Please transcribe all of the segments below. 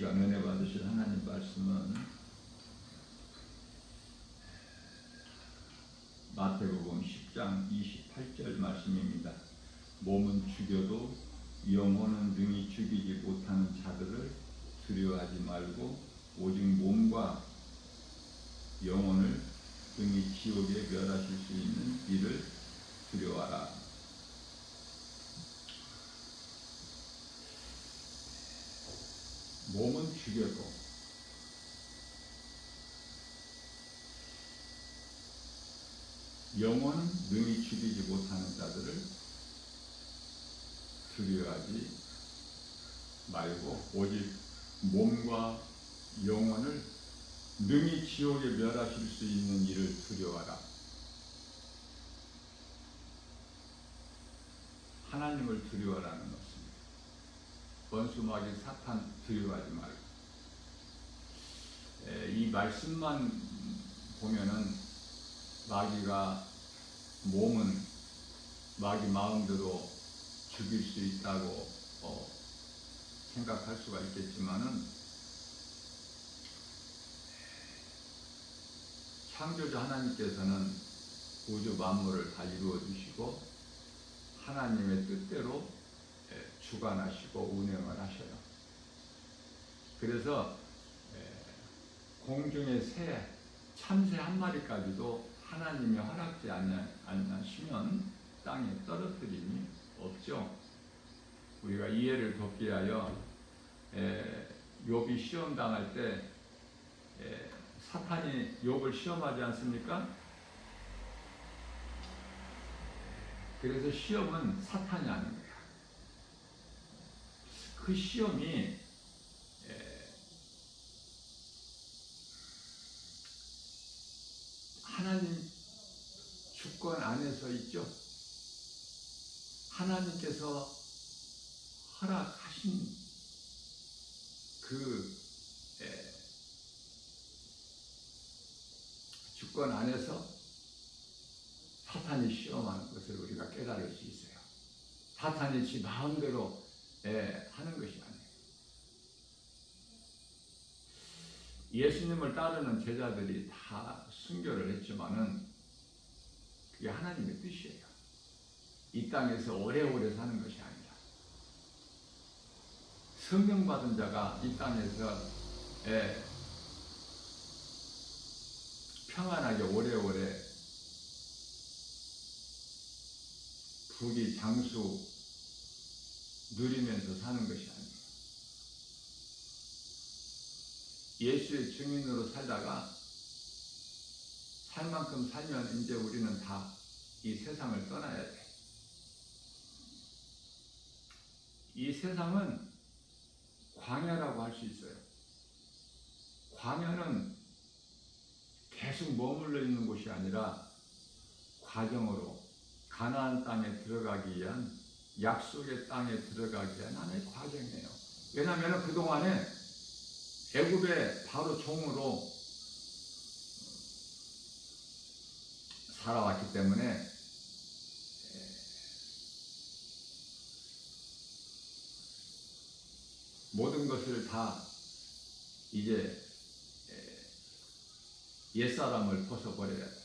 시간 은혜 받으실 하나님 말씀은 마태복음 10장 28절 말씀입니다. 몸은 죽여도 영혼은 능히 죽이지 못하는 자들을 두려워하지 말고 오직 몸과 영혼을 능히 지옥에 멸하실 수 있는 이를 두려워하라. 몸은 죽여도 영혼은 능히 죽이지 못하는 자들을 두려워하지 말고 오직 몸과 영혼을 능히 지옥에 멸하실 수 있는 이를 두려워하라. 하나님을 두려워하라는 것입니다. 원수마귀 사탄 두려워하지 말고. 이 말씀만 보면은 마귀가 몸은 마귀 마음대로 죽일 수 있다고 생각할 수가 있겠지만은 창조자 하나님께서는 우주 만물을 다 이루어 주시고 하나님의 뜻대로 주관하시고 운영을 하셔요. 그래서 공중의 새, 참새 한 마리까지도 하나님이 허락지 않으시면 땅에 떨어뜨림이 없죠. 우리가 이해를 돕기 위하여 욥이 시험 당할 때 사탄이 욥을 시험하지 않습니까? 그래서 시험은 사탄이 하는 거야. 그 시험이 하나님 주권 안에서 있죠. 하나님께서 허락하신 그 주권 안에서 사탄이 시험하는 것을 우리가 깨달을 수 있어요. 사탄이 지 마음대로 하는 것이 아니에요. 예수님을 따르는 제자들이 다 순교를 했지만은 그게 하나님의 뜻이에요. 이 땅에서 오래오래 사는 것이 아니라 성령 받은 자가 이 땅에서 평안하게 오래오래 부귀 장수 누리면서 사는 것이 아니에요. 예수의 증인으로 살다가 살 만큼 살면 이제 우리는 다 이 세상을 떠나야 돼. 이 세상은 광야라고 할 수 있어요. 광야는 계속 머물러 있는 곳이 아니라 과정으로 가나안 땅에 들어가기 위한 약속의 땅에 들어가기 위한 하나의 과정이에요. 왜냐하면 그동안에 애굽의 바로 종으로 살아왔기 때문에 모든 것을 다 이제 옛사람을 벗어버려야 돼.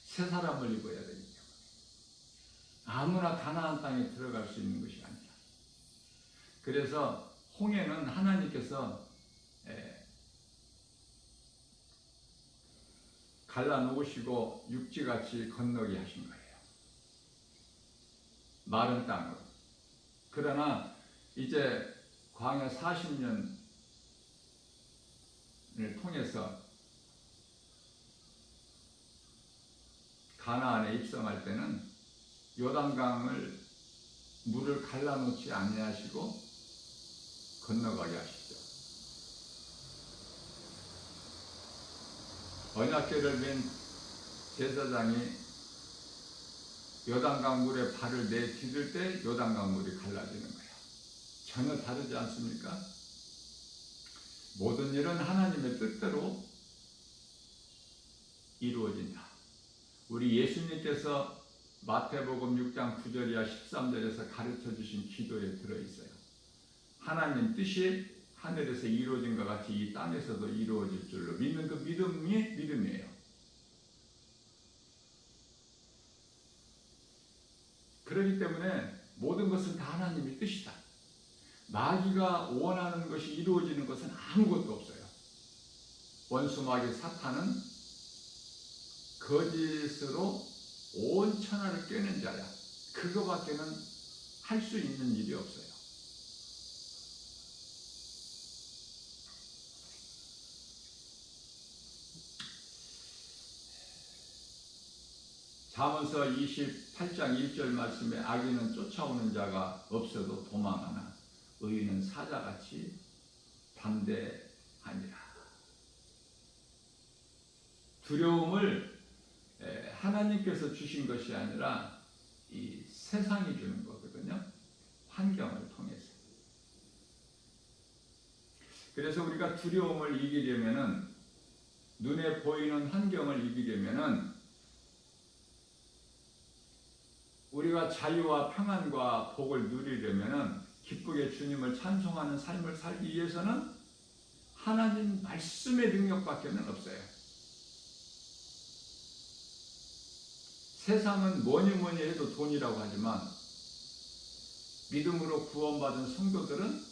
새 사람을 입어야 되기 때문에 아무나 가나안 땅에 들어갈 수 있는 것이 아니라. 그래서 홍해는 하나님께서 갈라놓으시고 육지같이 건너게 하신 거예요. 마른 땅으로. 그러나 이제 광야 40년을 통해서 가나안에 입성할 때는 요단강을 물을 갈라놓지 아니하시고 건너가게 하시죠. 언약궤를 맨 제사장이 요단강 물에 발을 내디딜 때 요단강 물이 갈라지는 거예요. 전혀 다르지 않습니까? 모든 일은 하나님의 뜻대로 이루어진다. 우리 예수님께서 마태복음 6장 9절이야 13절에서 가르쳐 주신 기도에 들어있어요. 하나님 뜻이 하늘에서 이루어진 것 같이 이 땅에서도 이루어질 줄로 믿는 그 믿음이 믿음이에요. 그렇기 때문에 모든 것은 다 하나님의 뜻이다. 마귀가 원하는 것이 이루어지는 것은 아무것도 없어요. 원수 마귀 사탄은 거짓으로 온 천하를 꿰는 자야. 그거밖에는 할 수 있는 일이 없어요. 잠언서 28장 1절 말씀에 악인은 쫓아오는 자가 없어도 도망하나 의인은 사자같이 담대하니라. 두려움을 하나님께서 주신 것이 아니라 이 세상이 주는 거거든요. 환경을 통해서. 그래서 우리가 두려움을 이기려면은, 눈에 보이는 환경을 이기려면은 우리가 자유와 평안과 복을 누리려면은, 기쁘게 주님을 찬송하는 삶을 살기 위해서는 하나님 말씀의 능력밖에는 없어요. 세상은 뭐니 해도 돈이라고 하지만 믿음으로 구원받은 성도들은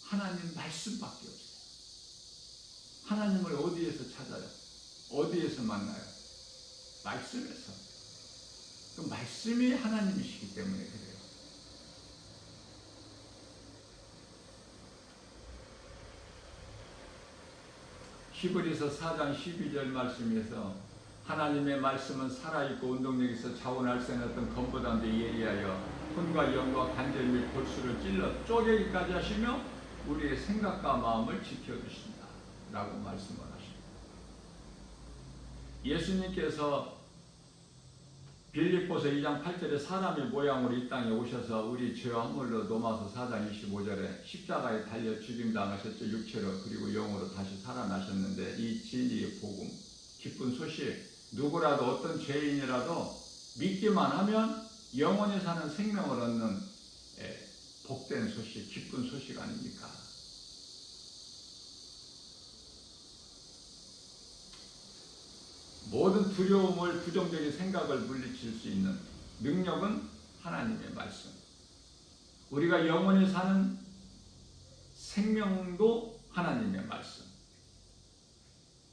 하나님 말씀밖에 없어요. 하나님을 어디에서 찾아요? 어디에서 만나요? 말씀에서. 그 말씀이 하나님이시기 때문에 그래요. 히브리서 4장 12절 말씀에서 하나님의 말씀은 살아있고 운동력 있어 자원할 수 없는 검보다도 예리하여 혼과 영과 관절 및 골수를 찔러 쪼개기까지 하시며 우리의 생각과 마음을 지켜주신다 라고 말씀을 하십니다. 예수님께서 빌립보서 2장 8절에 사람의 모양으로 이 땅에 오셔서 우리 죄와 허물로 로마서 4장 25절에 십자가에 달려 죽임당하셨죠. 육체로 그리고 영으로 다시 살아나셨는데, 이 진리의 복음, 기쁜 소식, 누구라도 어떤 죄인이라도 믿기만 하면 영원히 사는 생명을 얻는 복된 소식, 기쁜 소식 아닙니까? 모든 두려움을, 부정적인 생각을 물리칠 수 있는 능력은 하나님의 말씀. 우리가 영원히 사는 생명도 하나님의 말씀.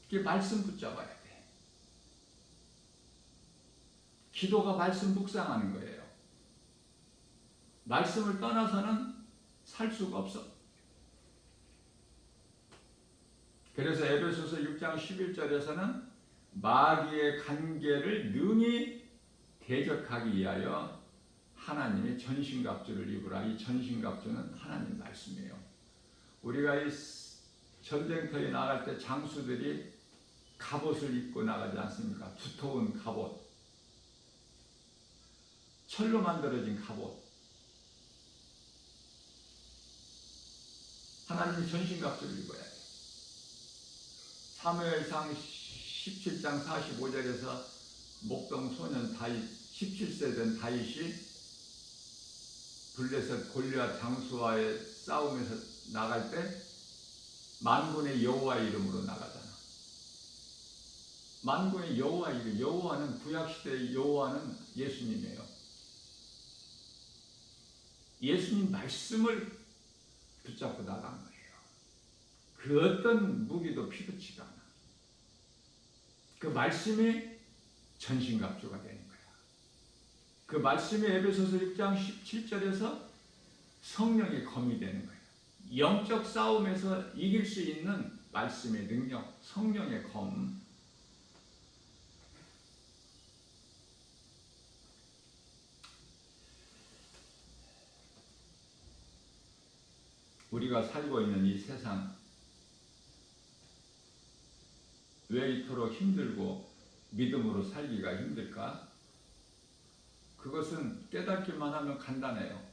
이게 말씀 붙잡아야 돼. 기도가 말씀 묵상하는 거예요. 말씀을 떠나서는 살 수가 없어. 그래서 에베소서 6장 11절에서는 마귀의 관계를 능히 대적하기 위하여 하나님의 전신갑주를 입으라. 이 전신갑주는 하나님 말씀이에요. 우리가 이 전쟁터에 나갈 때 장수들이 갑옷을 입고 나가지 않습니까? 두터운 갑옷, 철로 만들어진 갑옷. 하나님의 전신갑주를 입어야 돼. 사무엘상 17장 45절에서 목동 소년 다윗, 17세 된 다윗이 블레셋 골리앗 장수와의 싸움에서 나갈 때 만군의 여호와의 이름으로 나가잖아. 만군의 여호와 이름, 여호와는 구약시대의 여호와는 예수님이에요. 예수님 말씀을 붙잡고 나간 거예요. 그 어떤 무기도 피부치가 않아. 그 말씀이 전신갑주가 되는 거야. 그 말씀이 에베소서 6장 17절에서 성령의 검이 되는 거예요. 영적 싸움에서 이길 수 있는 말씀의 능력, 성령의 검. 우리가 살고 있는 이 세상, 왜 이토록 힘들고 믿음으로 살기가 힘들까? 그것은 깨닫기만 하면 간단해요.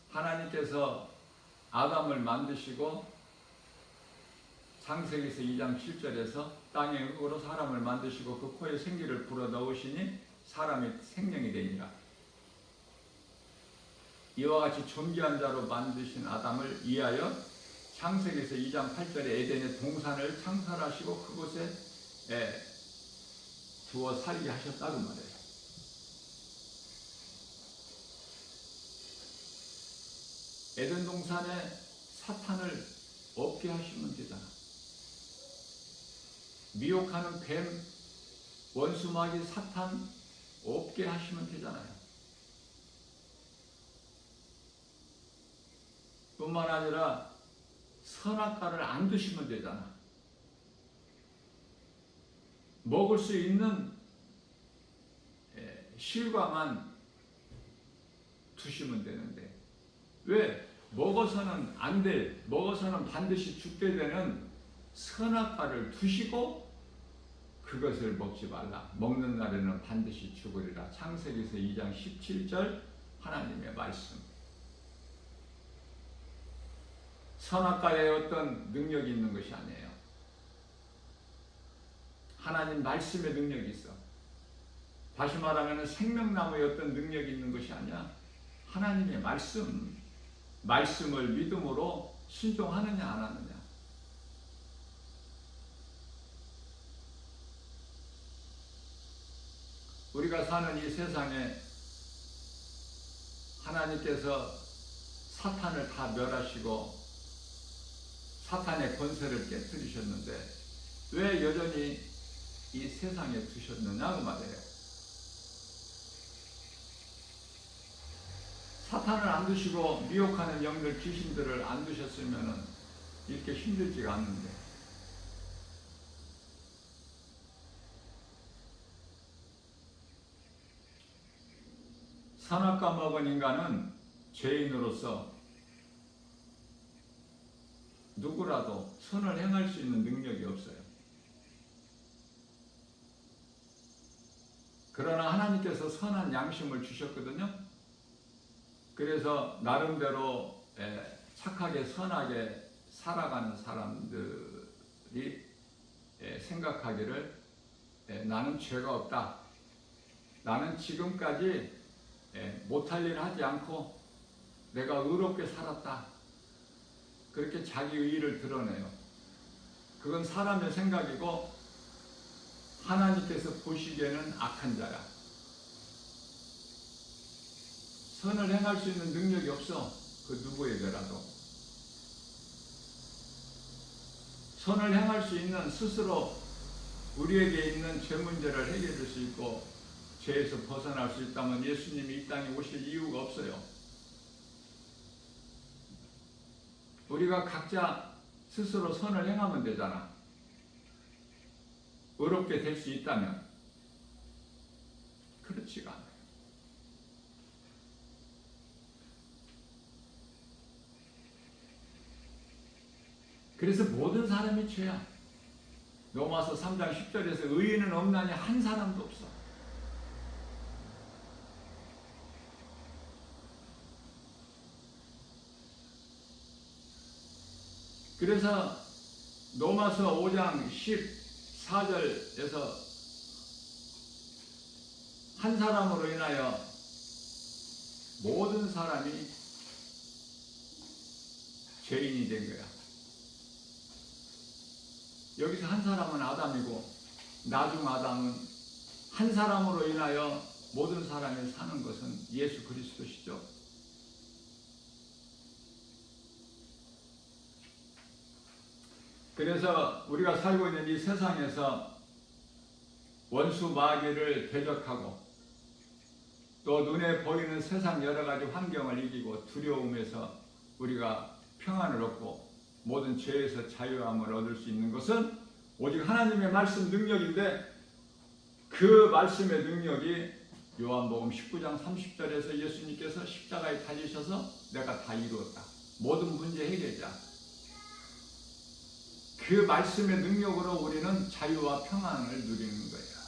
하나님께서 아담을 만드시고 창세기서 2장 7절에서 땅의 흙으로 사람을 만드시고 그 코에 생기를 불어넣으시니 사람이 생명이 되니라. 이와 같이 존귀한 자로 만드신 아담을 위하여 창세기에서 2장 8절에 에덴의 동산을 창설하시고 그곳에 두어 살게 하셨다고 말해요. 에덴 동산에 사탄을 없게 하시면 되잖아. 미혹하는 뱀, 원수마귀, 사탄 없게 하시면 되잖아요. 뿐만 아니라 선악과를 안 드시면 되잖아. 먹을 수 있는 실과만 두시면 되는데 왜? 먹어서는 안 될, 먹어서는 반드시 죽게 되는 선악과를 두시고 그것을 먹지 말라. 먹는 날에는 반드시 죽으리라. 창세기에서 2장 17절 하나님의 말씀. 선악과에 어떤 능력이 있는 것이 아니에요. 하나님 말씀의 능력이 있어. 다시 말하면 생명나무에 어떤 능력이 있는 것이 아니야. 하나님의 말씀을 믿음으로 순종하느냐 안 하느냐. 우리가 사는 이 세상에 하나님께서 사탄을 다 멸하시고 사탄의 권세를 깨뜨리셨는데 왜 여전히 이 세상에 두셨느냐고 말해요. 사탄을 안 두시고 미혹하는 영들, 귀신들을 안 두셨으면 이렇게 힘들지가 않는데 선악과 먹은 인간은 죄인으로서 누구라도 선을 행할 수 있는 능력이 없어요. 그러나 하나님께서 선한 양심을 주셨거든요. 그래서 나름대로 착하게 선하게 살아가는 사람들이 생각하기를 나는 죄가 없다. 나는 지금까지 못할 일을 하지 않고 내가 의롭게 살았다. 그렇게 자기 의의를 드러내요. 그건 사람의 생각이고 하나님께서 보시기에는 악한 자야. 선을 행할 수 있는 능력이 없어. 그 누구에게라도. 선을 행할 수 있는 스스로 우리에게 있는 죄 문제를 해결할 수 있고 죄에서 벗어날 수 있다면 예수님이 이 땅에 오실 이유가 없어요. 우리가 각자 스스로 선을 행하면 되잖아. 의롭게 될 수 있다면. 그렇지가 않아요. 그래서 모든 사람이 죄야. 로마서 3장 10절에서 의인은 없나니 한 사람도 없어. 그래서 로마서 5장 14절에서 한 사람으로 인하여 모든 사람이 죄인이 된 거야. 여기서 한 사람은 아담이고 나중 아담은 한 사람으로 인하여 모든 사람이 사는 것은 예수 그리스도시죠. 그래서 우리가 살고 있는 이 세상에서 원수 마귀를 대적하고 또 눈에 보이는 세상 여러 가지 환경을 이기고 두려움에서 우리가 평안을 얻고 모든 죄에서 자유함을 얻을 수 있는 것은 오직 하나님의 말씀 능력인데 그 말씀의 능력이 요한복음 19장 30절에서 예수님께서 십자가에 달리셔서 내가 다 이루었다. 모든 문제 해결자. 그 말씀의 능력으로 우리는 자유와 평안을 누리는 거예요.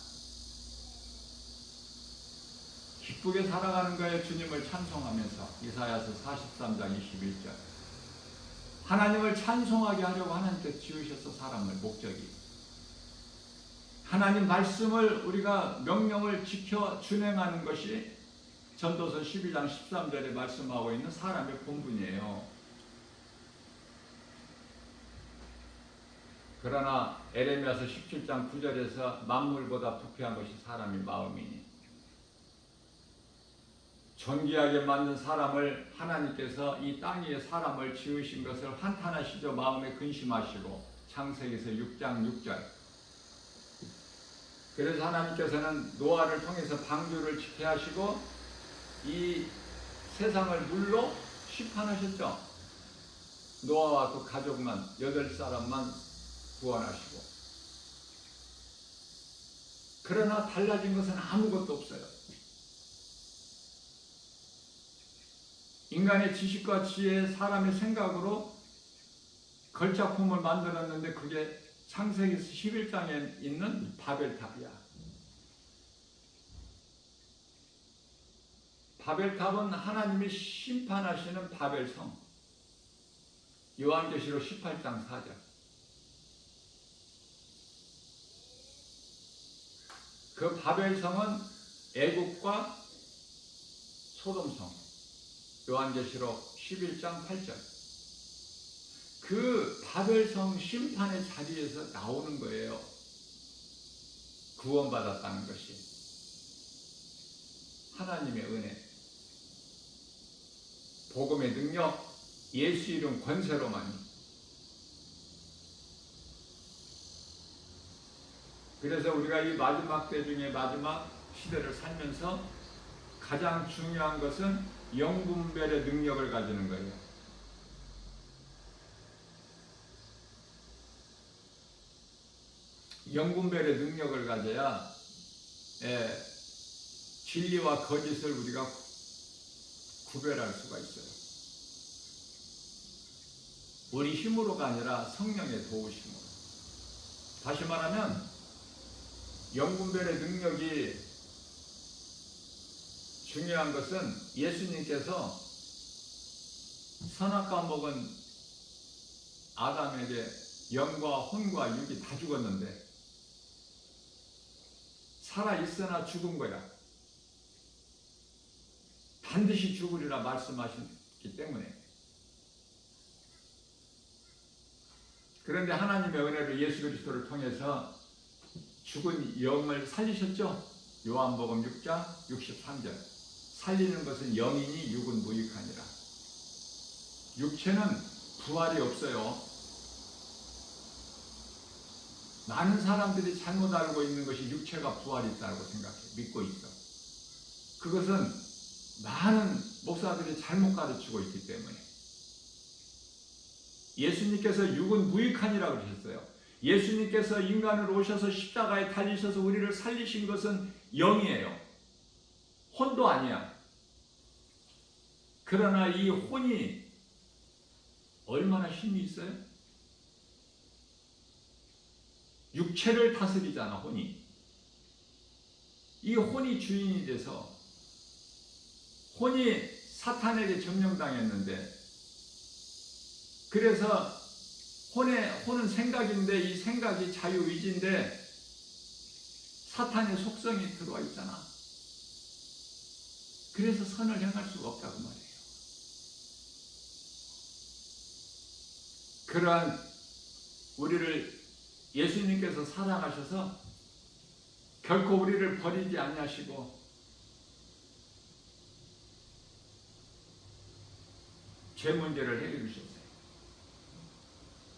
기쁘게 살아가는 거예요. 주님을 찬송하면서. 이사야서 43장 21절. 하나님을 찬송하게 하려고 하나님께서 지으셔서 사람을 목적이. 하나님 말씀을 우리가 명령을 지켜 준행하는 것이 전도서 12장 13절에 말씀하고 있는 사람의 본분이에요. 그러나 에레미야서 17장 9절에서 만물보다 부패한 것이 사람의 마음이니, 존귀하게 만든 사람을 하나님께서 이 땅 위에 사람을 지으신 것을 한탄하시죠. 마음에 근심하시고, 창세기서 6장 6절. 그래서 하나님께서는 노아를 통해서 방주를 지게 하시고 이 세상을 물로 심판하셨죠. 노아와 그 가족만 8사람만 구원하시고. 그러나 달라진 것은 아무것도 없어요. 인간의 지식과 지혜, 사람의 생각으로 걸작품을 만들었는데 그게 창세기 11장에 있는 바벨탑이야. 바벨탑은 하나님이 심판하시는 바벨성. 요한계시록 18장 4절. 그 바벨성은 애국과 소돔성. 요한계시록 11장 8절. 그 바벨성 심판의 자리에서 나오는 거예요. 구원받았다는 것이. 하나님의 은혜, 복음의 능력, 예수 이름 권세로만이. 그래서 우리가 이 마지막 때 중에 마지막 시대를 살면서 가장 중요한 것은 영분별의 능력을 가지는 거예요. 영분별의 능력을 가져야 진리와 거짓을 우리가 구별할 수가 있어요. 우리 힘으로가 아니라 성령의 도우심으로. 다시 말하면 영분별의 능력이 중요한 것은 예수님께서 선악과 먹은 아담에게 영과 혼과 육이 다 죽었는데 살아있으나 죽은 거야. 반드시 죽으리라 말씀하셨기 때문에. 그런데 하나님의 은혜로 예수 그리스도를 통해서 죽은 영을 살리셨죠. 요한복음 6장 63절. 살리는 것은 영이니 육은 무익하니라. 육체는 부활이 없어요. 많은 사람들이 잘못 알고 있는 것이 육체가 부활이 있다고 생각해. 믿고 있어. 그것은 많은 목사들이 잘못 가르치고 있기 때문에. 예수님께서 육은 무익하니라 그러셨어요. 예수님께서 인간으로 오셔서 십자가에 달리셔서 우리를 살리신 것은 영이에요. 혼도 아니야. 그러나 이 혼이 얼마나 힘이 있어요? 육체를 다스리잖아, 혼이. 이 혼이 주인이 돼서 혼이 사탄에게 점령당했는데, 그래서 혼은 생각인데 이 생각이 자유의지인데 사탄의 속성이 들어와 있잖아. 그래서 선을 행할 수가 없다고 말이에요. 그러한 우리를 예수님께서 사랑하셔서 결코 우리를 버리지 아니하시고 죄 문제를 해결해 주셨어요.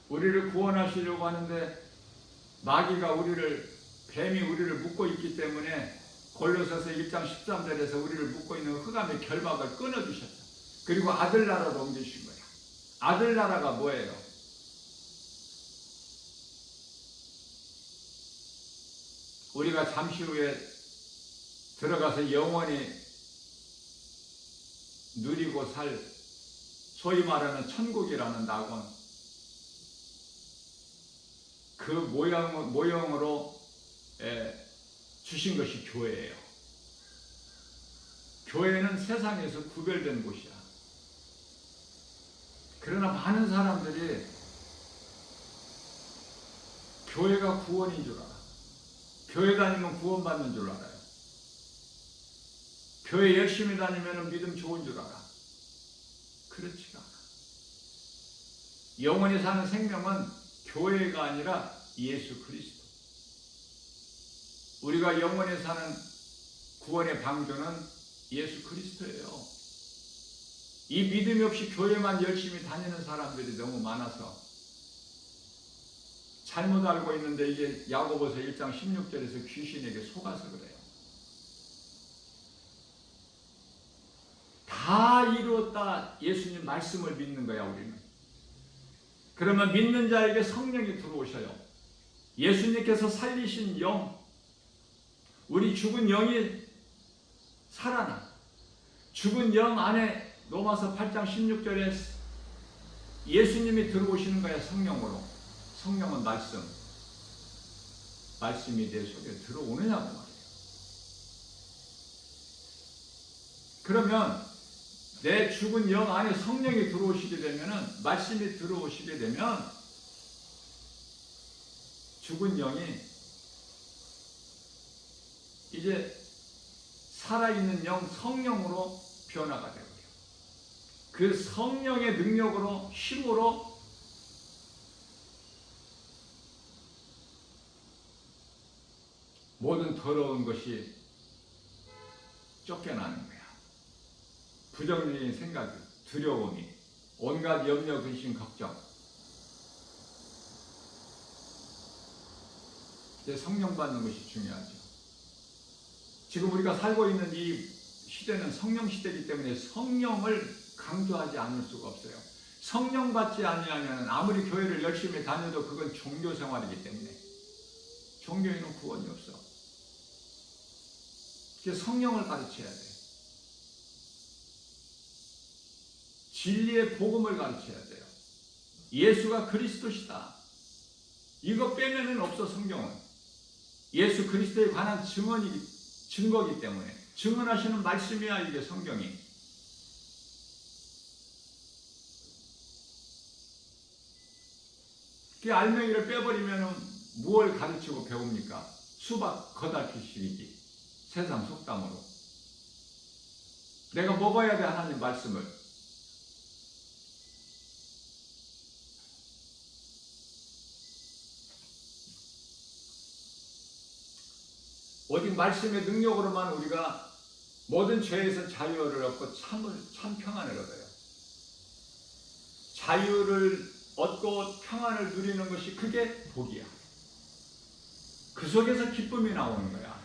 우리를 구원하시려고 하는데 마귀가 뱀이 우리를 묶고 있기 때문에 골로새서 1장 13절에서 우리를 묶고 있는 흑암의 결박을 끊어주셨어요. 그리고 아들나라로 옮기신 거야. 아들나라가 뭐예요? 우리가 잠시 후에 들어가서 영원히 누리고 살 소위 말하는 천국이라는 낙원, 그 모형으로 주신 것이 교회예요. 교회는 세상에서 구별된 곳이야. 그러나 많은 사람들이 교회가 구원인 줄 알아. 교회 다니면 구원받는 줄 알아요. 교회 열심히 다니면 믿음 좋은 줄 알아. 그렇지가 않아. 영원히 사는 생명은 교회가 아니라 예수 그리스도. 우리가 영원히 사는 구원의 방주는 예수 그리스도예요. 이 믿음이 없이 교회만 열심히 다니는 사람들이 너무 많아서 잘못 알고 있는데, 이게 야고보서 1장 16절에서 귀신에게 속아서 그래요. 다 이루었다 예수님 말씀을 믿는 거야 우리는. 그러면 믿는 자에게 성령이 들어오셔요. 예수님께서 살리신 영, 우리 죽은 영이 살아나. 죽은 영 안에 로마서 8장 16절에 예수님이 들어오시는 거야, 성령으로. 성령은 말씀. 말씀이 내 속에 들어오느냐고 말이에요. 그러면 내 죽은 영 안에 성령이 들어오시게 되면은, 말씀이 들어오시게 되면 죽은 영이 이제 살아있는 영, 성령으로 변화가 되고요. 그 성령의 능력으로, 힘으로 모든 더러운 것이 쫓겨나는 거야. 부정적인 생각, 두려움이, 온갖 염려, 근심, 걱정. 이제 성령 받는 것이 중요하죠. 지금 우리가 살고 있는 이 시대는 성령 시대이기 때문에 성령을 강조하지 않을 수가 없어요. 성령 받지 아니하면 아무리 교회를 열심히 다녀도 그건 종교 생활이기 때문에 종교에는 구원이 없어. 그래서 성령을 가르쳐야 돼. 진리의 복음을 가르쳐야 돼요. 예수가 그리스도시다. 이거 빼면은 없어. 성경은 예수 그리스도에 관한 증거이기 때문에 증언하시는 말씀이야 이게 성경이. 그 알맹이를 빼버리면 무엇을 가르치고 배웁니까? 수박 겉핥기식이지. 세상 속담으로. 내가 먹어야 돼 하나님 말씀을. 오직 말씀의 능력으로만 우리가 모든 죄에서 자유를 얻고 참 평안을 얻어요. 자유를 얻고 평안을 누리는 것이 그게 복이야. 그 속에서 기쁨이 나오는 거야.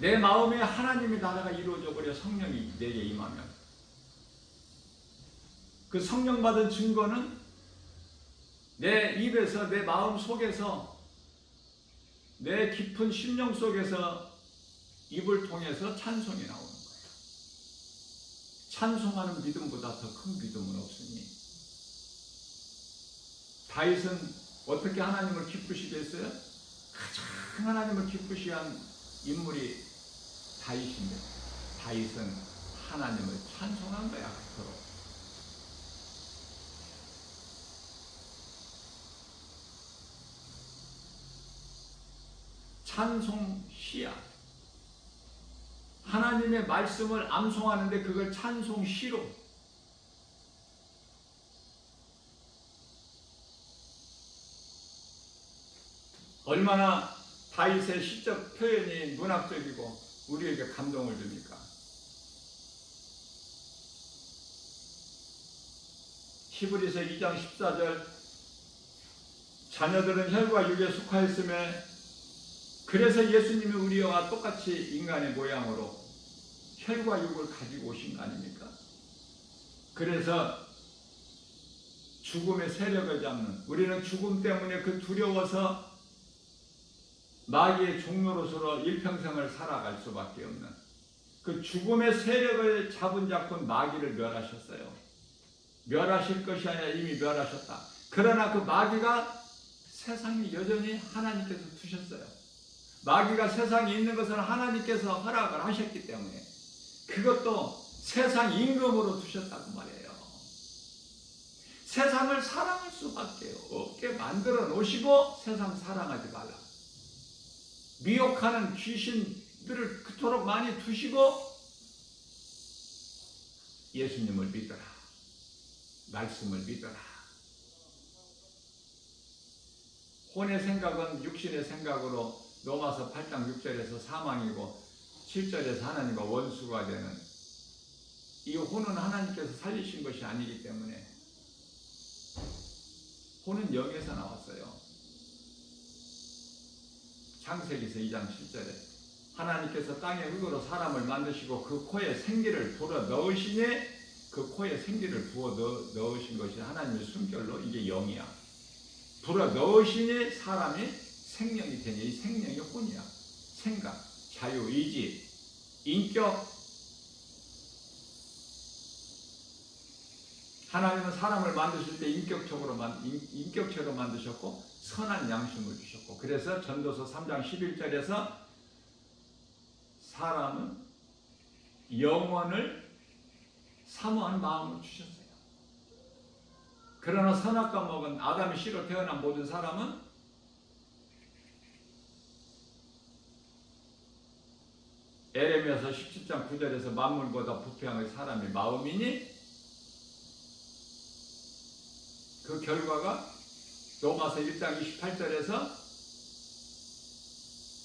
내 마음에 하나님의 나라가 이루어져 버려. 성령이 내게 임하면. 그 성령 받은 증거는 내 입에서, 내 마음 속에서, 내 깊은 심령 속에서 입을 통해서 찬송이 나오는 거예요. 찬송하는 믿음보다 더 큰 믿음은 없으니. 다윗은 어떻게 하나님을 기쁘시게 했어요? 가장 하나님을 기쁘시게 한 인물이 다윗인데, 다윗은 하나님을 찬송한 거야. 그토록. 찬송시야. 하나님의 말씀을 암송하는데 그걸 찬송시로. 얼마나 다윗의 시적 표현이 문학적이고 우리에게 감동을 줍니까? 히브리서 2장 14절 자녀들은 혈과 육에 속하였음에 그래서 예수님이 우리와 똑같이 인간의 모양으로 혈과 육을 가지고 오신 거 아닙니까? 그래서 죽음의 세력을 잡는, 우리는 죽음 때문에 그 두려워서 마귀의 종로로서 일평생을 살아갈 수밖에 없는 그 죽음의 세력을 잡은 자꾼 마귀를 멸하셨어요. 멸하실 것이 아니라 이미 멸하셨다. 그러나 그 마귀가 세상에 여전히 하나님께서 두셨어요. 마귀가 세상에 있는 것은 하나님께서 허락을 하셨기 때문에 그것도 세상 임금으로 두셨다고 말이에요. 세상을 사랑할 수밖에 없게 만들어 놓으시고 세상 사랑하지 말라. 미혹하는 귀신 들을 그토록 많이 두시고 예수님을 믿어라. 말씀을 믿어라. 혼의 생각은 육신의 생각으로 로마서 8장 6절에서 사망이고 7절에서 하나님과 원수가 되는, 이 혼은 하나님께서 살리신 것이 아니기 때문에, 혼은 영에서 나왔어요. 창세기서 2장 7절에 하나님께서 땅의 흙으로 사람을 만드시고 그 코에 생기를 불어 넣으시니, 그 코에 생기를 부어 넣으신 것이 하나님의 숨결로, 이게 영이야. 불어 넣으시니 사람이 생명이 되니, 이 생명이 혼이야. 생각, 자유, 의지, 인격. 하나님은 사람을 만드실 때 인격체로 만드셨고 선한 양심을 주셨고, 그래서 전도서 3장 11절에서 사람은 영원을 사모하는 마음을 주셨어요. 그러나 선악과 먹은 아담의 씨로 태어난 모든 사람은 에레미야서 17장 9절에서 만물보다 부패한 사람의 마음이니, 그 결과가 로마서 1장 28절에서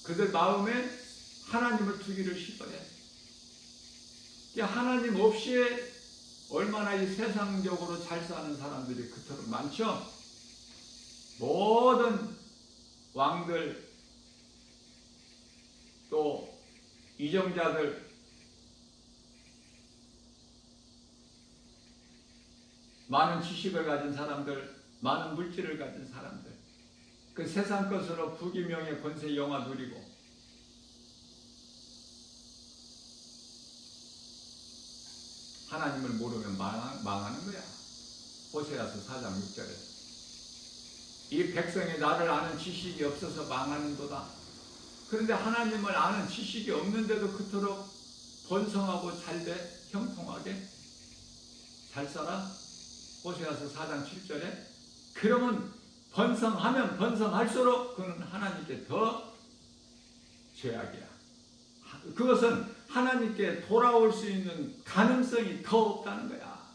그들 마음에 하나님을 두기를 싫어해. 하나님 없이 얼마나 이 세상적으로 잘 사는 사람들이 그토록 많죠. 모든 왕들, 또 이정자들, 많은 지식을 가진 사람들, 많은 물질을 가진 사람들, 그 세상 것으로 부귀명예 권세 영화 누리고, 하나님을 모르면 망하는 거야. 호세아서 4장 6절에 이 백성이 나를 아는 지식이 없어서 망하는도다. 그런데 하나님을 아는 지식이 없는데도 그토록 번성하고 잘돼, 형통하게 잘 살아. 호세아서 4장 7절에 그러면 번성하면 번성할수록 그는 하나님께 더 죄악이야. 그것은 하나님께 돌아올 수 있는 가능성이 더 없다는 거야.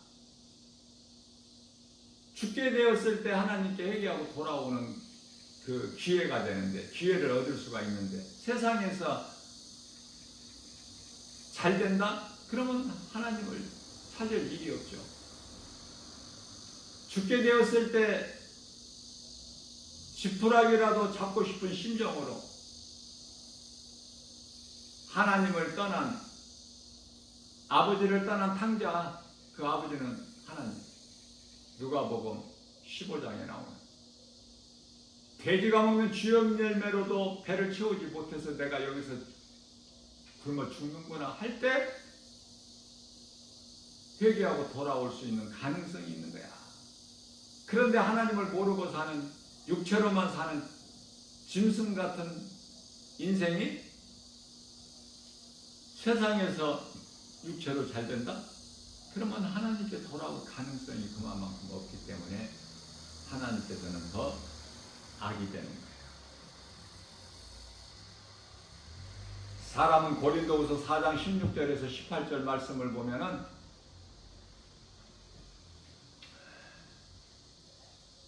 죽게 되었을 때 하나님께 회개하고 돌아오는 그 기회가 되는데, 기회를 얻을 수가 있는데, 세상에서 잘 된다? 그러면 하나님을 찾을 일이 없죠. 죽게 되었을 때 지푸라기라도 잡고 싶은 심정으로 하나님을 떠난, 아버지를 떠난 탕자, 그 아버지는 하나님. 누가복음 15장에 나오는, 돼지가 먹는 쥐염 열매로도 배를 채우지 못해서 내가 여기서 굶어 죽는구나 할 때 회개하고 돌아올 수 있는 가능성이 있는 거야. 그런데 하나님을 모르고 사는, 육체로만 사는 짐승 같은 인생이 세상에서 육체로 잘 된다? 그러면 하나님께 돌아올 가능성이 그만큼 없기 때문에 하나님께서는 더 악이 되는 거예요. 사람은 고린도후서 4장 16절에서 18절 말씀을 보면은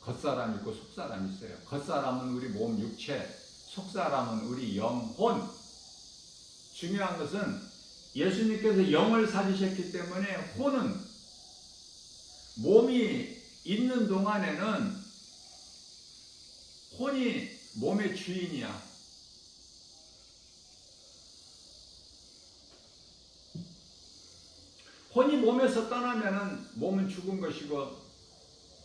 겉사람 있고 속사람 있어요. 겉사람은 우리 몸 육체, 속사람은 우리 영혼. 중요한 것은 예수님께서 영을 사주셨기 때문에 혼은 몸이 있는 동안에는 혼이 몸의 주인이야. 혼이 몸에서 떠나면은 몸은 죽은 것이고,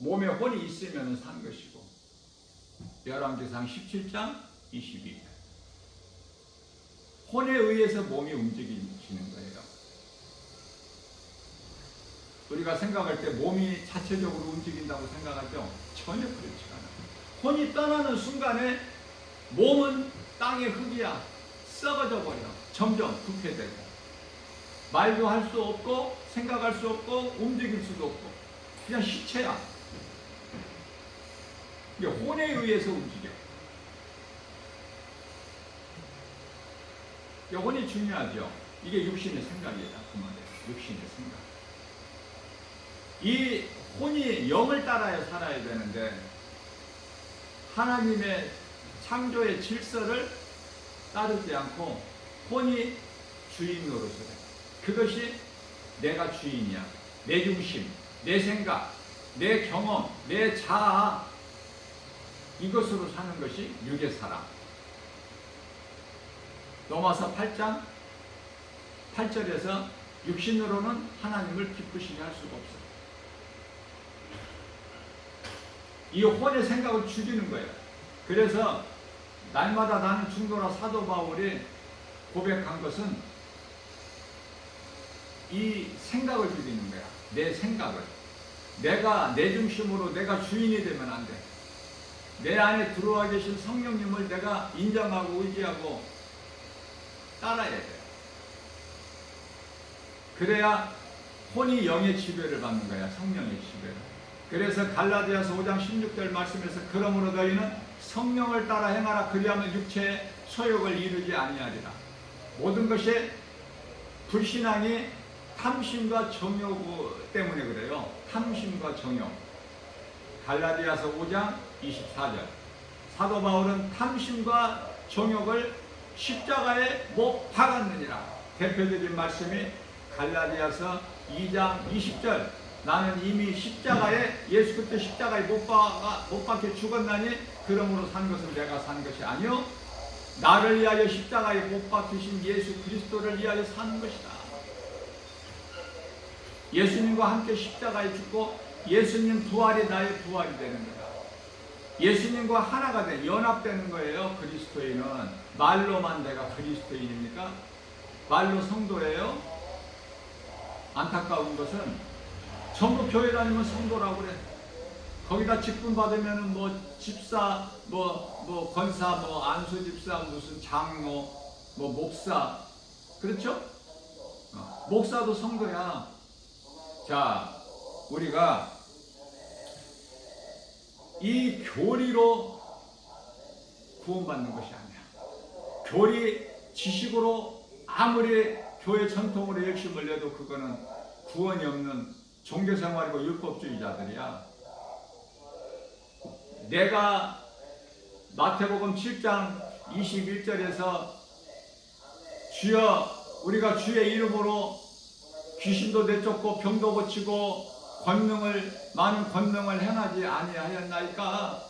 몸에 혼이 있으면 산 것이고. 열왕기상 17장 22. 혼에 의해서 몸이 움직이는 거예요. 우리가 생각할 때 몸이 자체적으로 움직인다고 생각하죠? 전혀 그렇지 않아요. 혼이 떠나는 순간에 몸은 땅의 흙이야. 썩어져 버려. 점점 부패되고. 말도 할 수 없고, 생각할 수 없고, 움직일 수도 없고, 그냥 시체야. 이게 혼에 의해서 움직여. 영혼이 중요하죠. 이게 육신의 생각이에요. 그 말이에요. 육신의 생각. 이 혼이 영을 따라야 살아야 되는데 하나님의 창조의 질서를 따르지 않고 혼이 주인 노릇을 해. 그것이 내가 주인이야. 내 중심, 내 생각, 내 경험, 내 자아, 이것으로 사는 것이 육의 사람. 로마서 8장 8절에서 육신으로는 하나님을 기쁘시게 할 수가 없어요. 이 혼의 생각을 죽이는 거예요. 그래서 날마다 나는 중도라 사도 바울이 고백한 것은 이 생각을 죽이는 거야. 내 생각을. 내가 내 중심으로 내가 주인이 되면 안 돼. 내 안에 들어와 계신 성령님을 내가 인정하고 의지하고 따라야 돼. 그래야 혼이 영의 지배를 받는 거야. 성령의 지배를. 그래서 갈라디아서 5장 16절 말씀에서 그러므로 너희는 성령을 따라 행하라. 그리하면 육체의 소욕을 이루지 아니하리라. 모든 것이 불신앙이 탐심과 정욕 때문에 그래요. 탐심과 정욕. 갈라디아서 5장 24절. 사도 바울은 탐심과 정욕을 십자가에 못 박았느니라. 대표적인 말씀이 갈라디아서 2장 20절. 나는 이미 십자가에 예수 그리스도 십자가에 못 박혀 죽었나니 그러므로 산 것은 내가 산 것이 아니요 나를 위하여 십자가에 못 박히신 예수 그리스도를 위하여 사는 것이다. 예수님과 함께 십자가에 죽고 예수님 부활이 나의 부활이 되는 거다. 예수님과 하나가 돼 연합되는 거예요. 그리스도인은 말로만 내가 그리스도인입니까? 말로 성도예요. 안타까운 것은 전부 교회 다니면 성도라고 그래. 거기다 직분 받으면은 뭐 집사, 뭐 권사, 뭐 안수 집사, 무슨 장로, 뭐 목사, 그렇죠? 목사도 성도야. 자, 우리가 이 교리로 구원받는 것이 아니야. 교리 지식으로 아무리 교회 전통으로 열심을 내도 그거는 구원이 없는 종교생활이고 율법주의자들이야. 내가 마태복음 7장 21절에서 주여 우리가 주의 이름으로 귀신도 내쫓고 병도 고치고 많은 권능을 행하지 아니하였나이까.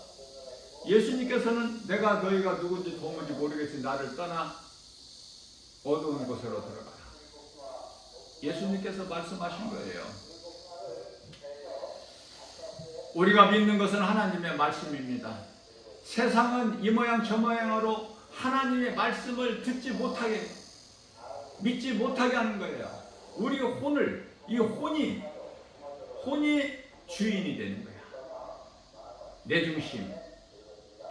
예수님께서는 내가 너희가 누군지 도무지 모르겠으니 나를 떠나 어두운 곳으로 들어가라. 예수님께서 말씀하신 거예요. 우리가 믿는 것은 하나님의 말씀입니다. 세상은 이 모양 저 모양으로 하나님의 말씀을 듣지 못하게 믿지 못하게 하는 거예요. 우리 이 혼이 주인이 되는 거야. 내 중심,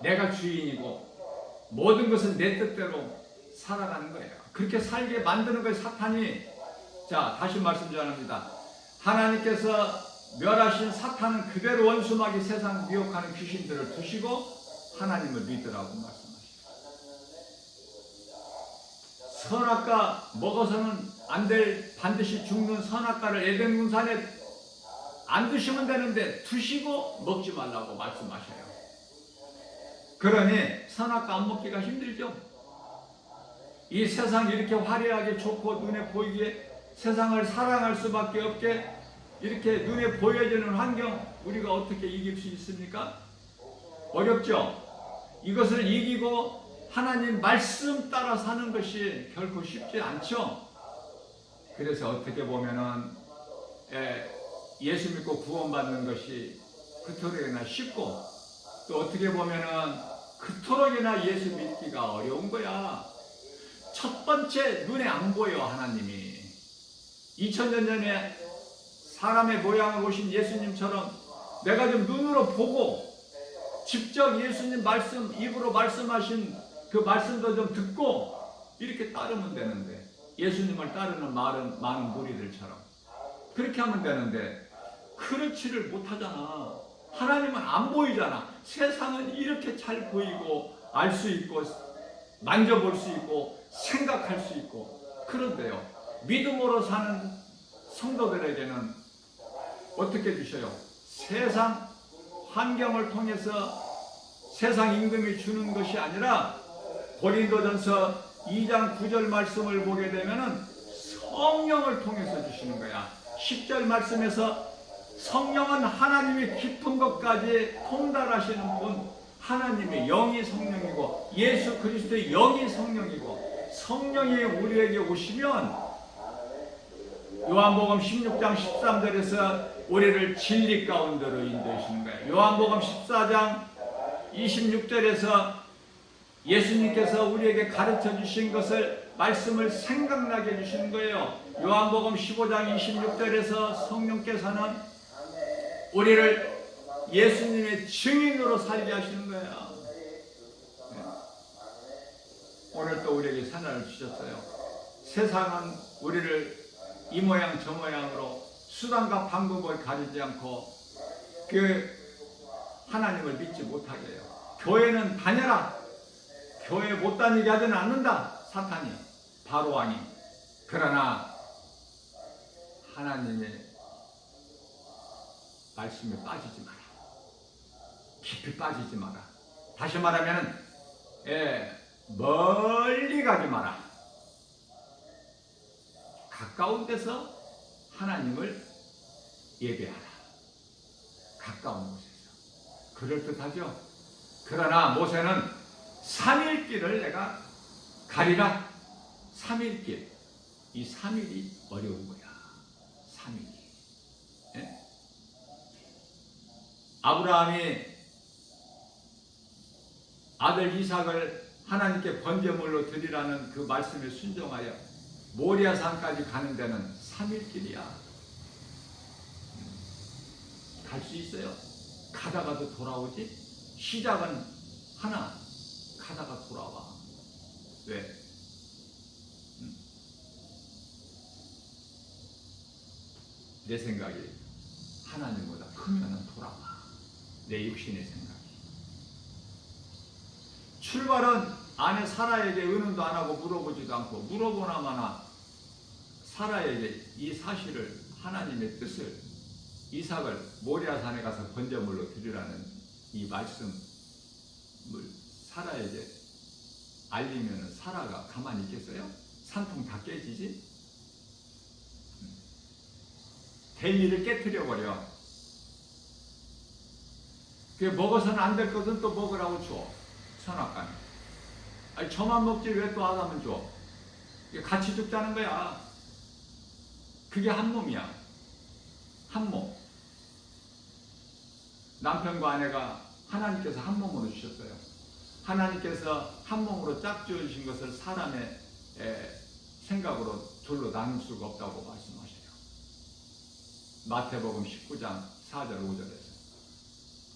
내가 주인이고 모든 것은 내 뜻대로 살아가는 거예요. 그렇게 살게 만드는 거예요, 사탄이. 자, 다시 말씀 전합니다. 하나님께서 멸하신 사탄은 그대로 원수마귀 세상 미혹하는 귀신들을 두시고 하나님을 믿으라고 말씀하십니다. 선악과 먹어서는 안 될 반드시 죽는 선악과를 에덴 동산에 안 드시면 되는데 두시고 먹지 말라고 말씀하셔요. 그러니 선악과 안 먹기가 힘들죠. 이 세상이 이렇게 화려하게 좋고 눈에 보이기에 세상을 사랑할 수밖에 없게 이렇게 눈에 보여지는 환경 우리가 어떻게 이길 수 있습니까? 어렵죠. 이것을 이기고 하나님 말씀 따라 사는 것이 결코 쉽지 않죠. 그래서 어떻게 보면은 예수 믿고 구원받는 것이 그토록이나 쉽고 또 어떻게 보면은 그토록이나 예수 믿기가 어려운 거야. 첫 번째 눈에 안 보여. 하나님이 2000년 전에 사람의 모양을 오신 예수님처럼 내가 좀 눈으로 보고 직접 예수님 말씀 입으로 말씀하신 그 말씀도 좀 듣고 이렇게 따르면 되는데 예수님을 따르는 많은 무리들처럼 그렇게 하면 되는데 그렇지를 못하잖아. 하나님은 안 보이잖아. 세상은 이렇게 잘 보이고 알 수 있고 만져볼 수 있고 생각할 수 있고. 그런데요, 믿음으로 사는 성도들에게는 어떻게 주셔요? 세상 환경을 통해서 세상 임금이 주는 것이 아니라 고린도전서 2장 9절 말씀을 보게 되면은 성령을 통해서 주시는 거야. 10절 말씀에서 성령은 하나님이 깊은 것까지 통달하시는 분, 하나님의 영이 성령이고 예수 그리스도의 영이 성령이고, 성령이 우리에게 오시면 요한복음 16장 13절에서 우리를 진리 가운데로 인도하시는 거예요. 요한복음 14장 26절에서 예수님께서 우리에게 가르쳐 주신 것을, 말씀을 생각나게 해주시는 거예요. 요한복음 15장 26절에서 성령께서는 우리를 예수님의 증인으로 살게 하시는 거예요. 오늘 또 우리에게 하나를 주셨어요. 세상은 우리를 이 모양 저 모양으로 수단과 방법을 가리지 않고 그 하나님을 믿지 못하게 해요. 교회는 다녀라. 교회 못 다니게 하지는 않는다, 사탄이, 바로왕이. 그러나 하나님의 말씀에 빠지지 마라. 깊이 빠지지 마라. 다시 말하면 멀리 가지 마라. 가까운 데서 하나님을 예배하라. 가까운 곳에서. 그럴듯하죠? 그러나 모세는 3일 길을 내가 가리라. 3일 길. 이 3일이 어려운 거야. 3일이. 예? 아브라함이 아들 이삭을 하나님께 번제물로 드리라는 그 말씀에 순종하여 모리아산까지 가는 데는 3일 길이야. 갈 수 있어요. 가다가도 돌아오지. 시작은 하나, 가다가 돌아와. 왜? 내 생각이 하나님보다 크면 돌아와. 내 육신의 생각이. 출발은 아내 사라에게 의논도 안 하고 물어보지도 않고, 물어보나 마나 사라에게 이 사실을, 하나님의 뜻을, 이삭을 모리아산에 가서 번제물로 드리라는 이 말씀을 사라에게 알리면 사라가 가만히 있겠어요? 산통 다 깨지지? 될 일을 깨트려버려. 그게 먹어서는 안 될 것은 또 먹으라고 줘. 선악과는. 아니 저만 먹지 왜 또 아담은 줘? 같이 죽자는 거야. 그게 한 몸이야. 한 몸. 남편과 아내가 하나님께서 한 몸으로 주셨어요. 하나님께서 한 몸으로 짝지어주신 것을 사람의 생각으로 둘로 나눌 수가 없다고 말씀하셔요. 마태복음 19장 4절 5절에서.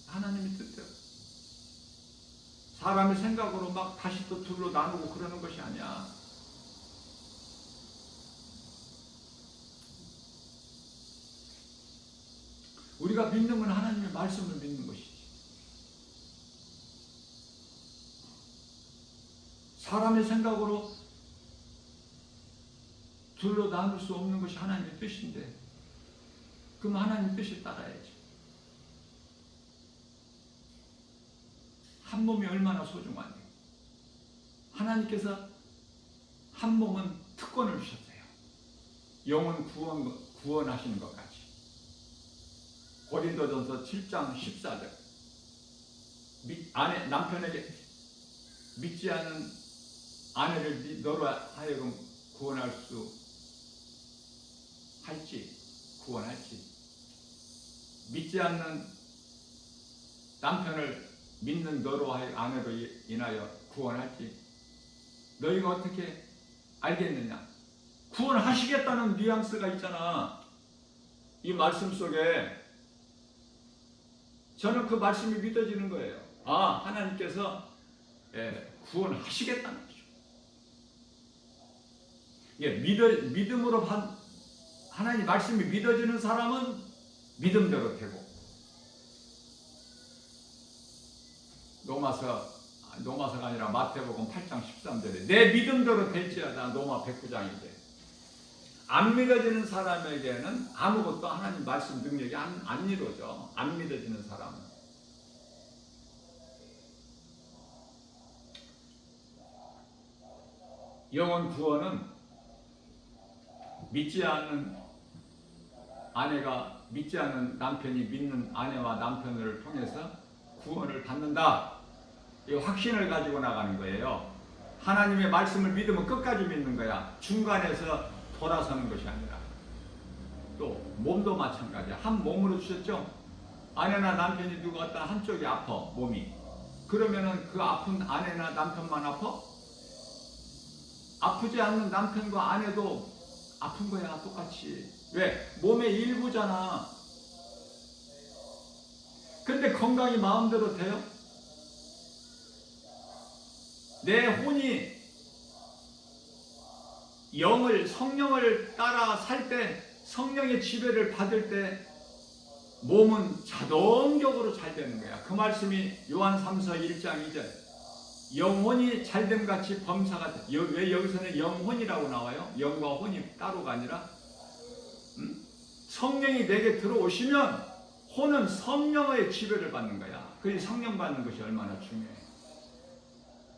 하나님의 뜻대로. 사람의 생각으로 막 다시 또 둘로 나누고 그러는 것이 아니야. 우리가 믿는 건 하나님의 말씀을 믿는 것이지. 사람의 생각으로 둘로 나눌 수 없는 것이 하나님의 뜻인데, 그럼 하나님 뜻을 따라야지. 한 몸이 얼마나 소중한데. 하나님께서 한 몸은 특권을 주셨어요. 영혼 구원하시는 것 같이. 고린도전서 7장 14절. 남편에게 믿지 않은 아내를 너로 하여금 구원할 수 할지, 구원할지. 믿지 않는 남편을 믿는 너로 아내로 인하여 구원할지. 너희가 어떻게 알겠느냐? 구원하시겠다는 뉘앙스가 있잖아. 이 말씀 속에. 저는 그 말씀이 믿어지는 거예요. 아, 하나님께서 구원하시겠다는 거죠. 믿음으로 하나님 말씀이 믿어지는 사람은 믿음대로 되고, 로마서 로마서가 아니라 마태복음 8장 13절에 내 믿음대로 될지어다. 로마 109장인데 안 믿어지는 사람에게는 아무것도 하나님 말씀 능력이 안 이루어져. 안 믿어지는 사람은. 영혼 구원은 믿지 않는 아내가 믿지 않는 남편이 믿는 아내와 남편을 통해서 구원을 받는다. 이 확신을 가지고 나가는 거예요. 하나님의 말씀을 믿으면 끝까지 믿는 거야. 중간에서 돌아서는 것이 아니라. 또 몸도 마찬가지야. 한 몸으로 주셨죠. 아내나 남편이 누가 왔다 한쪽이 아파 몸이. 그러면은 그 아픈 아내나 남편만 아파? 아프지 않는 남편과 아내도 아픈 거야 똑같이. 왜? 몸의 일부잖아. 근데 건강이 마음대로 돼요? 내 혼이 성령을 따라 살 때, 성령의 지배를 받을 때 몸은 자동적으로 잘 되는 거야. 그 말씀이 요한 3서 1장 2절. 영혼이 잘됨 같이 범사가 돼. 왜 여기서는 영혼이라고 나와요? 영과 혼이 따로가 아니라 성령이 내게 들어오시면 혼은 성령의 지배를 받는 거야. 그게 성령 받는 것이 얼마나 중요해.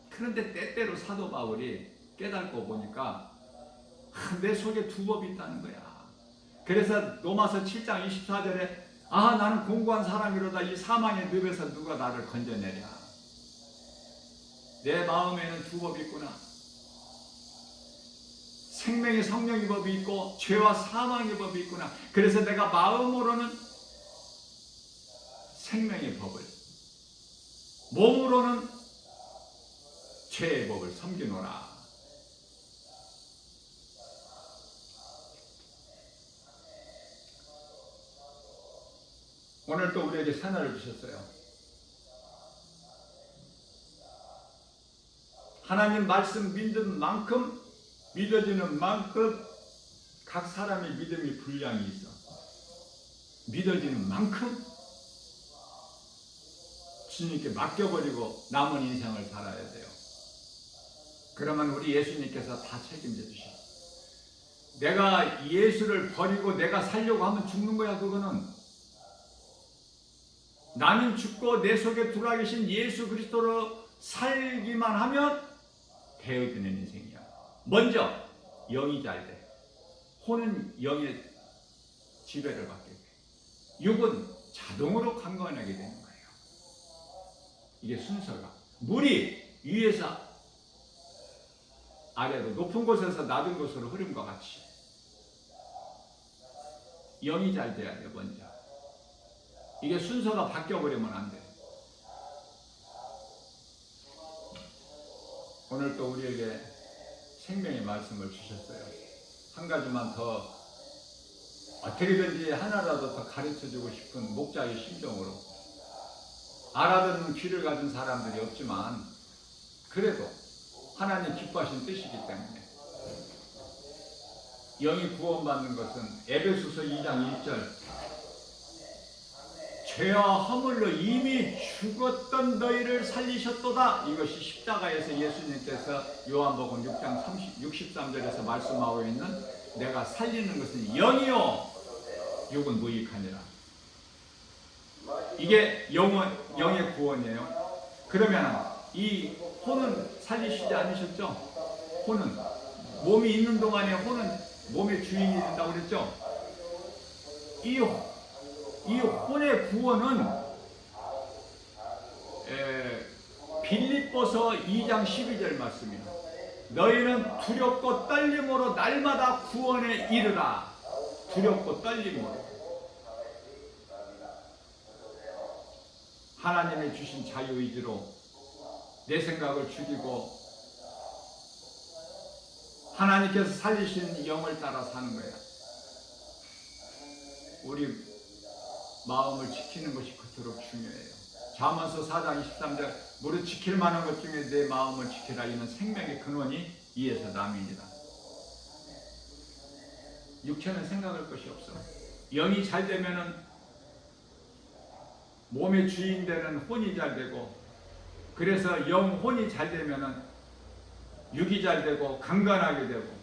그런데 때때로 사도 바울이 깨닫고 보니까 내 속에 두 법이 있다는 거야. 그래서 로마서 7장 24절에 나는 공고한 사람이로다. 이 사망의 늪에서 누가 나를 건져내랴. 내 마음에는 두 법이 있구나. 생명의 성령의 법이 있고 죄와 사망의 법이 있구나. 그래서 내가 마음으로는 생명의 법을, 몸으로는 죄의 법을 섬기노라. 오늘 또 우리에게 새날을 주셨어요. 하나님 말씀 믿는 만큼, 믿어지는 만큼 각 사람의 믿음의 분량이 있어. 믿어지는 만큼 주님께 맡겨버리고 남은 인생을 살아야 돼요. 그러면 우리 예수님께서 다 책임져 주셔. 내가 예수를 버리고 내가 살려고 하면 죽는 거야. 그거는 나는 죽고 내 속에 들어와 계신 예수 그리스도로 살기만 하면 되어지는 인생이야. 먼저 영이 잘 돼. 혼은 영의 지배를 받게 돼. 육은 자동으로 강건하게 되는 거예요. 이게 순서가. 물이 위에서 아래로, 높은 곳에서 낮은 곳으로 흐름과 같이 영이 잘 돼야 돼. 먼저 이게 순서가 바뀌어버리면 안 돼. 오늘 또 우리에게 생명의 말씀을 주셨어요. 한 가지만 더 어떻게든지 하나라도 더 가르쳐주고 싶은 목자의 심정으로. 알아듣는 귀를 가진 사람들이 없지만 그래도 하나님 기뻐하신 뜻이기 때문에 영이 구원받는 것은 에베소서 2장 1절 죄와 허물로 이미 죽었던 너희를 살리셨도다. 이것이 십자가에서 예수님께서 요한복음 6장 63절에서 말씀하고 있는 내가 살리는 것은 영이요 육은 무익하니라. 이게 영의 구원이에요. 그러면 이 혼은 살리시지 않으셨죠? 혼은 몸이 있는 동안에 혼은 몸의 주인이 된다고 그랬죠? 이 혼의 구원은 빌립보서 2장 12절 말씀이에요. 너희는 두렵고 떨림으로 날마다 구원에 이르라. 두렵고 떨림으로. 하나님이 주신 자유의지로 내 생각을 죽이고 하나님께서 살리신 영을 따라 사는 거야. 우리 마음을 지키는 것이 그토록 중요해요. 잠언서 4장 23절 무릇 지킬 만한 것 중에 내 마음을 지키라. 이는 생명의 근원이 이에서 남이니라. 육체는 생각할 것이 없어. 영이 잘 되면은 몸의 주인 되는 혼이 잘 되고 그래서 영혼이 잘 되면은 육이 잘 되고 강건하게 되고,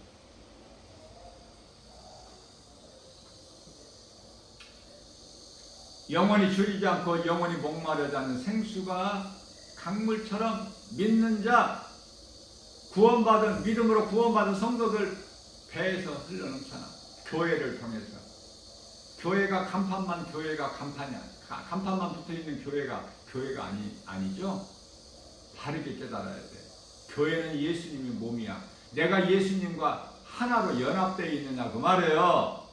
영원히 줄이지 않고 영원히 목마르지 않는 생수가 강물처럼 믿는 자, 구원받은, 믿음으로 구원받은 성도들 배에서 흘러넘쳐나. 교회를 통해서. 교회가 간판만 교회가 간판이야. 간판만 붙어있는 교회가 아니죠. 바르게 깨달아야 돼. 교회는 예수님이 몸이야. 내가 예수님과 하나로 연합되어 있느냐 그 말이에요.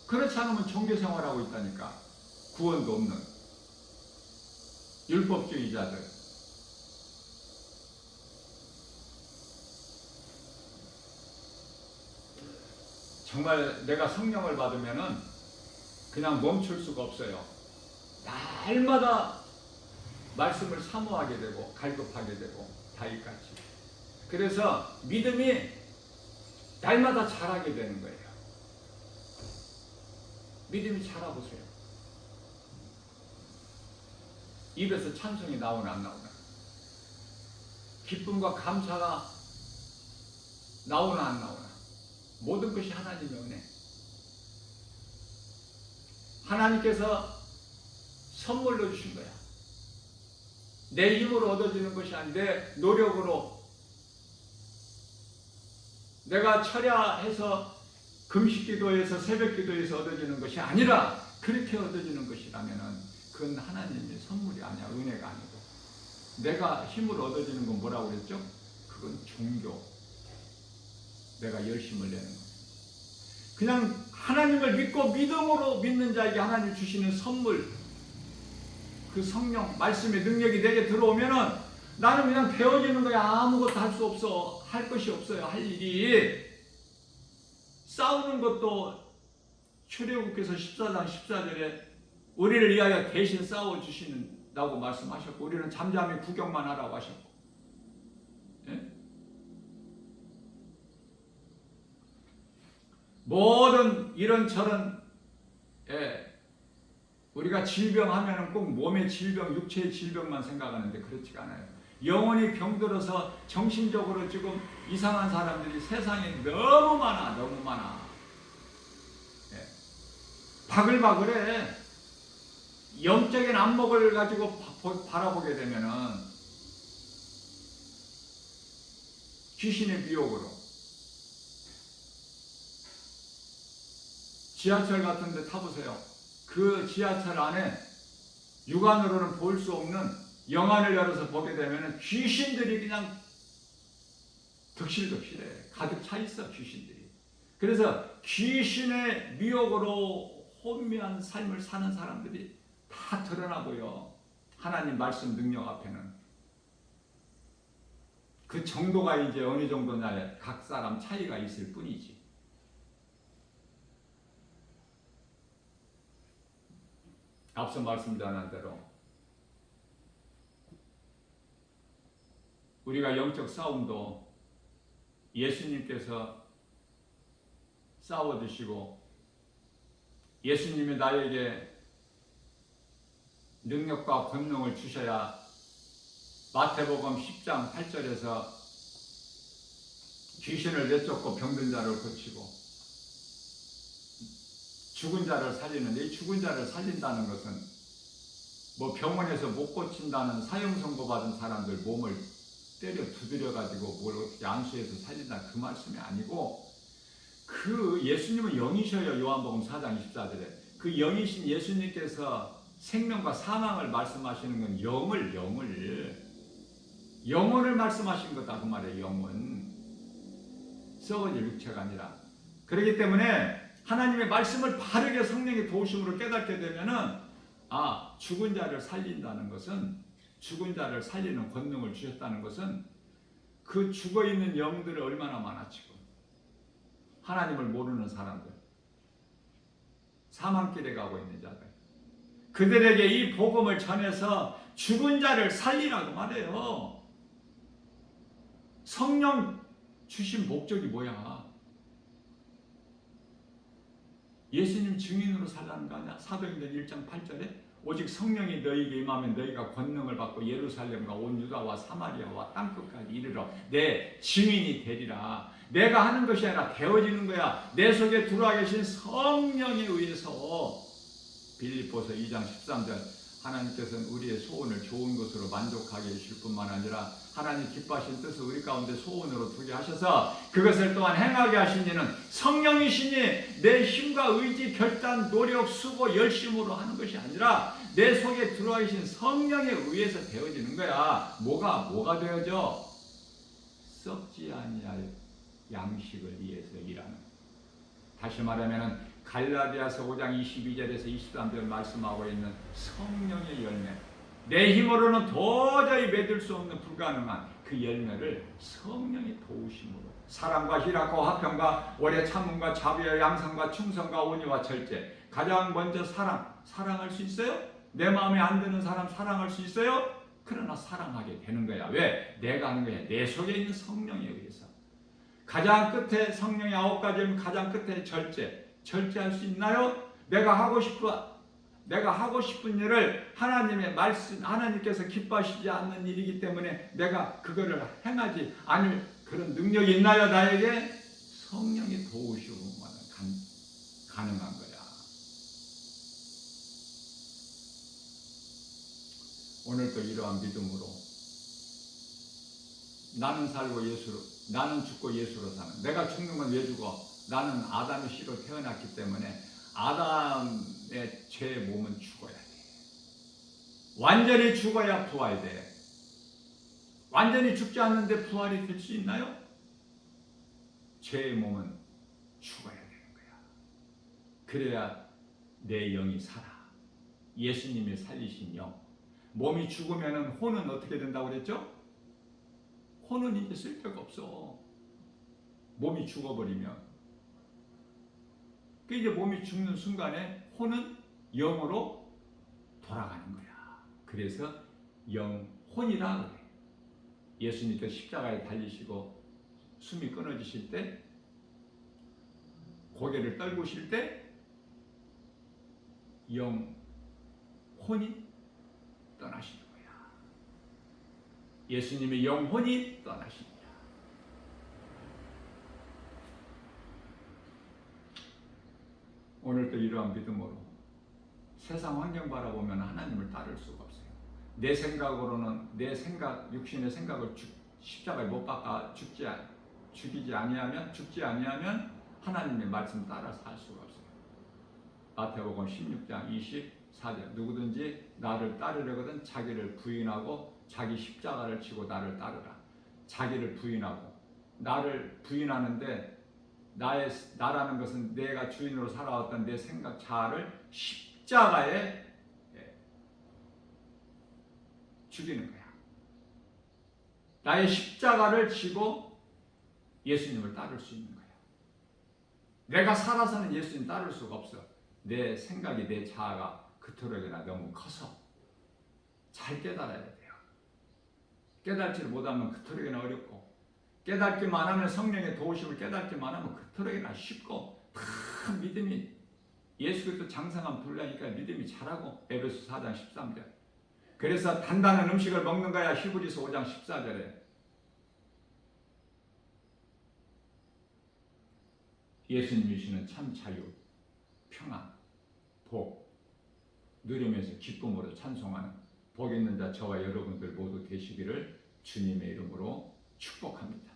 그렇지 않으면 종교생활하고 있다니까. 구원도 없는 율법주의자들. 정말 내가 성령을 받으면은 그냥 멈출 수가 없어요. 날마다 말씀을 사모하게 되고 갈급하게 되고 다윗같이. 그래서 믿음이 날마다 자라게 되는 거예요. 믿음이 자라보세요. 입에서 찬송이 나오나 안 나오나, 기쁨과 감사가 나오나 안 나오나, 모든 것이 하나님의 은혜. 하나님께서 선물로 주신 거야. 내 힘으로 얻어지는 것이 아니라 내 노력으로, 내가 철야해서 금식기도에서 새벽기도에서 얻어지는 것이 아니라 그렇게 얻어지는 것이라면은 그건 하나님의 선물이 아니야. 은혜가 아니고. 내가 힘으로 얻어지는 건 뭐라고 그랬죠? 그건 종교. 내가 열심을 내는 거예요. 그냥 하나님을 믿고 믿음으로 믿는 자에게 하나님 주시는 선물, 그 성령 말씀의 능력이 내게 들어오면은 나는 그냥 배워지는 거야. 아무것도 할 수 없어. 할 것이 없어요. 할 일이. 싸우는 것도 출애굽기서 14장 14절에 우리를 위하여 대신 싸워주시는다고 말씀하셨고, 우리는 잠잠히 구경만 하라고 하셨고, 예? 모든 이런저런, 예, 우리가 질병하면은 꼭 몸의 질병, 육체의 질병만 생각하는데 그렇지가 않아요. 영혼이 병들어서 정신적으로 지금 이상한 사람들이 세상에 너무 많아. 예. 바글바글해. 영적인 안목을 가지고 바라보게 되면은 귀신의 미혹으로, 지하철 같은 데 타보세요. 그 지하철 안에 육안으로는 볼 수 없는 영안을 열어서 보게 되면 귀신들이 그냥 덕실덕실해. 가득 차 있어, 귀신들이. 그래서 귀신의 미혹으로 혼미한 삶을 사는 사람들이 다 드러나 보여. 하나님 말씀 능력 앞에는. 그 정도가 이제 어느 정도냐, 각 사람 차이가 있을 뿐이지. 앞서 말씀드린 대로 우리가 영적 싸움도 예수님께서 싸워주시고, 예수님이 나에게 능력과 권능을 주셔야 마태복음 10장 8절에서 귀신을 내쫓고 병든 자를 고치고 죽은 자를 살리는데, 이 죽은 자를 살린다는 것은 뭐 병원에서 못 고친다는 사형 선고 받은 사람들 몸을 때려 두드려 가지고 뭘 어떻게 안수해서 살린다 그 말씀이 아니고, 그 예수님은 영이셔요. 요한복음 4장 24절에 그 영이신 예수님께서 생명과 사망을 말씀하시는 건 영혼을 말씀하신 거다 그 말이에요. 영혼, 썩어질 육체가 아니라. 그렇기 때문에 하나님의 말씀을 바르게 성령의 도우심으로 깨닫게 되면은, 아, 죽은 자를 살린다는 것은, 죽은 자를 살리는 권능을 주셨다는 것은 그 죽어있는 영들이 얼마나 많아. 지금 하나님을 모르는 사람들, 사망길에 가고 있는 자들, 그들에게 이 복음을 전해서 죽은 자를 살리라고 말해요. 성령 주신 목적이 뭐야? 예수님 증인으로 살라는 거 아니야? 사도행전 1장 8절에 오직 성령이 너희에게 임하면 너희가 권능을 받고 예루살렘과 온 유다와 사마리아와 땅끝까지 이르러 내 증인이 되리라. 내가 하는 것이 아니라 되어지는 거야. 내 속에 들어와 계신 성령에 의해서. 빌립보서 2장 13절 하나님께서는 우리의 소원을 좋은 것으로 만족하게 해주실 뿐만 아니라 하나님 기뻐하신 뜻을 우리 가운데 소원으로 두게 하셔서 그것을 또한 행하게 하신 이는 성령이시니 내 힘과 의지, 결단, 노력, 수고, 열심으로 하는 것이 아니라 내 속에 들어와 계신 성령에 의해서 되어지는 거야. 뭐가 되어져? 썩지 아니할 양식을 위해서 일하는. 다시 말하면 갈라디아서 5장 22절에서 23절 말씀하고 있는 성령의 열매, 내 힘으로는 도저히 맺을 수 없는 불가능한 그 열매를 성령의 도우심으로 사랑과 희락과 화평과 오래 참음과 자비와 양상과 충성과 온유와 절제. 가장 먼저 사랑할 수 있어요? 내 마음에 안 드는 사람 사랑할 수 있어요? 그러나 사랑하게 되는 거야. 왜? 내가 하는 거야. 내 속에 있는 성령에 의해서. 가장 끝에 성령의 9가지는 가장 끝에 절제할 수 있나요? 내가 하고 싶은 일을 하나님의 말씀, 하나님께서 기뻐하시지 않는 일이기 때문에 내가 그거를 행하지 않을 그런 능력이 있나요? 나에게 성령이 도우시고만 가능한 거야. 오늘도 이러한 믿음으로 나는 살고 예수로, 나는 죽고 예수로 사는. 내가 죽는 건 왜 죽어? 나는 아담의 씨로 태어났기 때문에 아담의 죄의 몸은 죽어야 돼. 완전히 죽어야 부활돼. 완전히 죽지 않는데 부활이 될 수 있나요? 죄의 몸은 죽어야 되는 거야. 그래야 내 영이 살아. 예수님이 살리신 영. 몸이 죽으면 혼은 어떻게 된다고 그랬죠? 혼은 이제 쓸데가 없어. 몸이 죽어버리면. 그 이제 몸이 죽는 순간에 혼은 영으로 돌아가는 거야. 그래서 영혼이라 그래. 예수님께서 십자가에 달리시고 숨이 끊어지실 때, 고개를 떨구실 때 영혼이 떠나시는 거야. 예수님의 영혼이 떠나십니다. 오늘도 이러한 믿음으로 세상 환경 바라보면 하나님을 따를 수가 없어요. 내 생각으로는 육신의 생각을 십자가에 못 박아 죽이지 아니하면 하나님의 말씀 따라 살 수가 없어요. 마태복음 16장 24절 누구든지 나를 따르려거든 자기를 부인하고 자기 십자가를 지고 나를 따르라. 자기를 부인하고 나를 부인하는데 나라는 것은 내가 주인으로 살아왔던 내 생각 자아를 십자가에 죽이는 거야. 나의 십자가를 지고 예수님을 따를 수 있는 거야. 내가 살아서는 예수님 따를 수가 없어. 내 생각이, 내 자아가 그토록이나 너무 커서 잘 깨달아야 돼요. 깨닫지를 못하면 그토록이나 어렵고, 깨닫기만 하면 성령의 도우심을 깨닫기만 하면 그토록이나 쉽고, 다 믿음이 예수 그리스도 장성한 분량이니까 믿음이 자라고. 에베소 4장 13절. 그래서 단단한 음식을 먹는 거야. 히브리서 5장 14절에. 예수님이 주시는 참 자유, 평안, 복 누리면서 기쁨으로 찬송하는 복 있는 자 저와 여러분들 모두 되시기를 주님의 이름으로 축복합니다.